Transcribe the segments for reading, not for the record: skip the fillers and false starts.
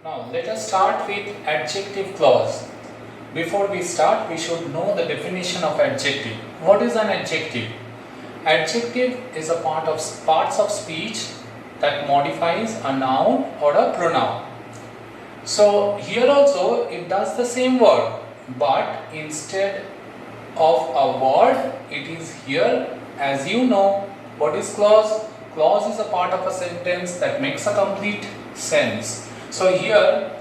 Now let us start with adjective clause. Before we start, we should know the definition of adjective. What is an adjective? Adjective is a parts of speech that modifies a noun or a pronoun. So here also it does the same work, but instead of a word, it is here. As you know, what is clause? Clause is a part of a sentence that makes a complete sense. So here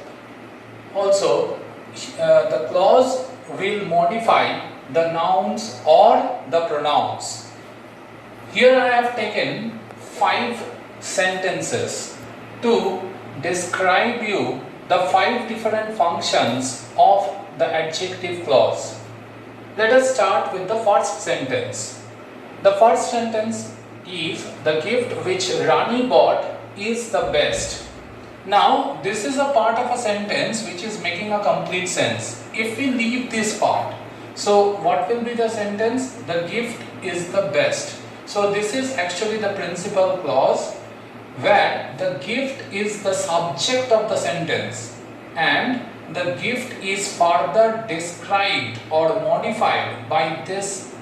also the clause will modify the nouns or the pronouns. Here I have taken 5 sentences to describe you the 5 different functions of the adjective clause. Let us start with the first sentence. The first sentence is the gift which Rani bought is the best. Now this is a part of a sentence which is making a complete sense. If we leave this part, so what will be the sentence? The gift is the best. So this is actually the principal clause where the gift is the subject of the sentence and the gift is further described or modified by this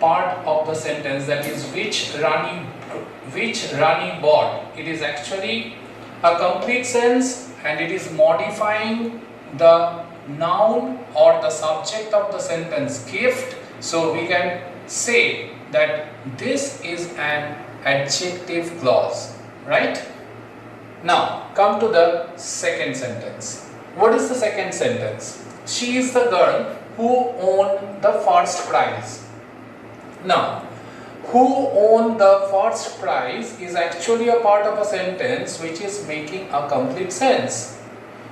part of the sentence, that is which Rani bought. It is actually a complete sense and it is modifying the noun or the subject of the sentence gift. So we can say that this is an adjective clause, right? Now come to the second sentence. What is the second sentence? She is the girl who won the first prize. Now, who won the first prize is actually a part of a sentence which is making a complete sense.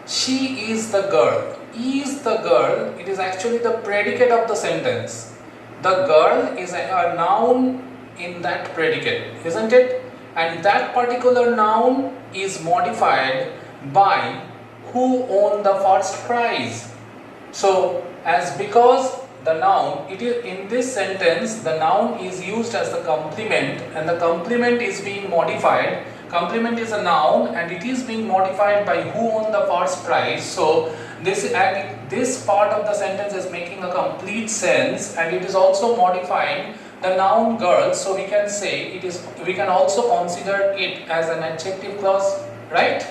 She is the girl. Is the girl, it is actually the predicate of the sentence. The girl is a noun in that predicate, isn't it? And that particular noun is modified by who won the first prize. So, because the noun, it is in this sentence, the noun is used as the complement and the complement is being modified. Complement is a noun and it is being modified by who won the first prize. So this part of the sentence is making a complete sense and it is also modifying the noun girl. So we can say we can also consider it as an adjective clause, right?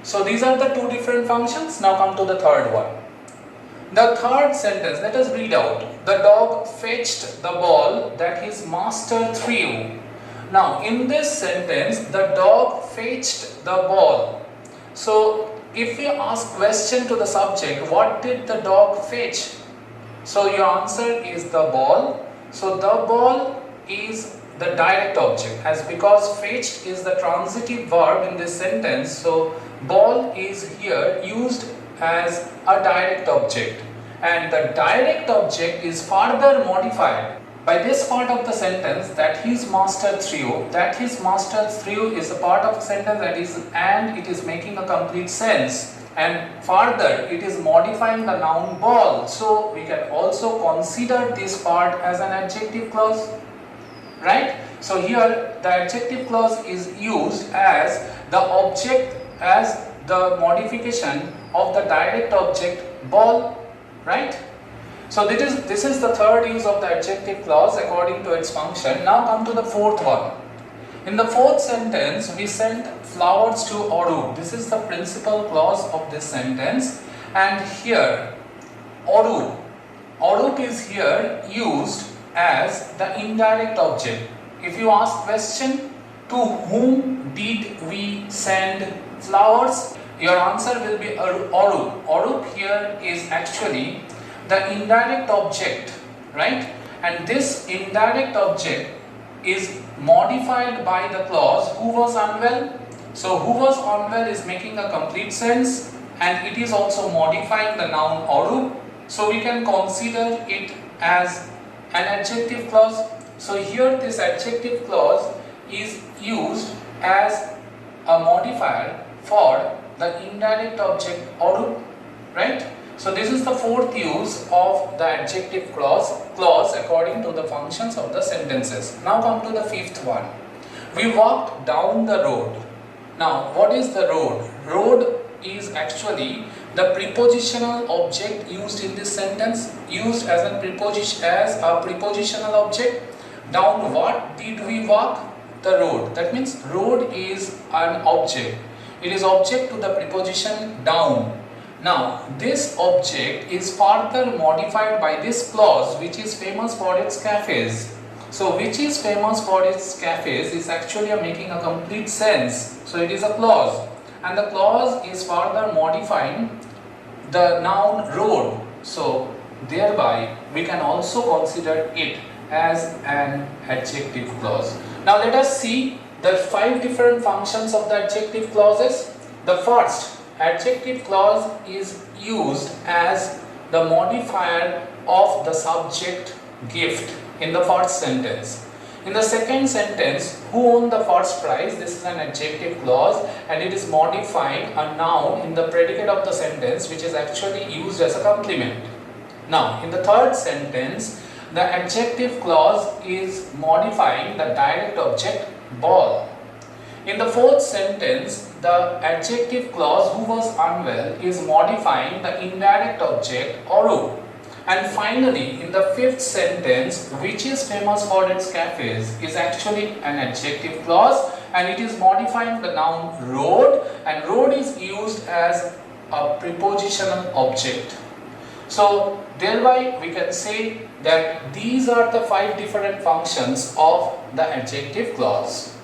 So these are the 2 different functions. Now come to the third one. The third sentence, let us read out. The dog fetched the ball that his master threw. Now in this sentence, the dog fetched the ball. So if we ask question to the subject, what did the dog fetch? So your answer is the ball. So the ball is the direct object, as because fetched is the transitive verb in this sentence. So ball is here used as a direct object and the direct object is further modified by this part of the sentence, that his master threw. That his master threw is a part of the sentence that is, and it is making a complete sense, and further it is modifying the noun ball. So we can also consider this part as an adjective clause, right? So here the adjective clause is used as the object, as the modification of the direct object ball, right? So this is the third use of the adjective clause according to its function. Now come to the fourth one. In the fourth sentence, we sent flowers to Arup. This is the principal clause of this sentence. And here, Arup is here used as the indirect object. If you ask question, to whom did we send flowers? Your answer will be Arup. Arup here is actually the indirect object, right? And this indirect object is modified by the clause who was unwell. So who was unwell is making a complete sense and it is also modifying the noun Arup. So we can consider it as an adjective clause. So here this adjective clause is used as a modifier for the indirect object Arup, right? So this is the fourth use of the adjective clause according to the functions of the sentences. Now come to the fifth one. We walked down the road. Now what is the road? Road is actually the prepositional object used in this sentence, used as a prepositional object. Down what did we walk? The road. That means road is an object. It is object to the preposition down. Now this object is further modified by this clause, which is famous for its cafes. So which is famous for its cafes is actually making a complete sense. So it is a clause, and the clause is further modifying the noun road. So thereby we can also consider it as an adjective clause. Now let us see the 5 different functions of the adjective clauses. The first, adjective clause is used as the modifier of the subject gift in the first sentence. In the second sentence, who won the first prize? This is an adjective clause, and it is modifying a noun in the predicate of the sentence, which is actually used as a complement. Now, in the third sentence, the adjective clause is modifying the direct object ball. In the fourth sentence, the adjective clause who was unwell is modifying the indirect object Aru. And finally, in the fifth sentence, which is famous for its cafes, is actually an adjective clause, and it is modifying the noun road, and road is used as a prepositional object. So thereby we can say that these are the 5 different functions of the adjective clause.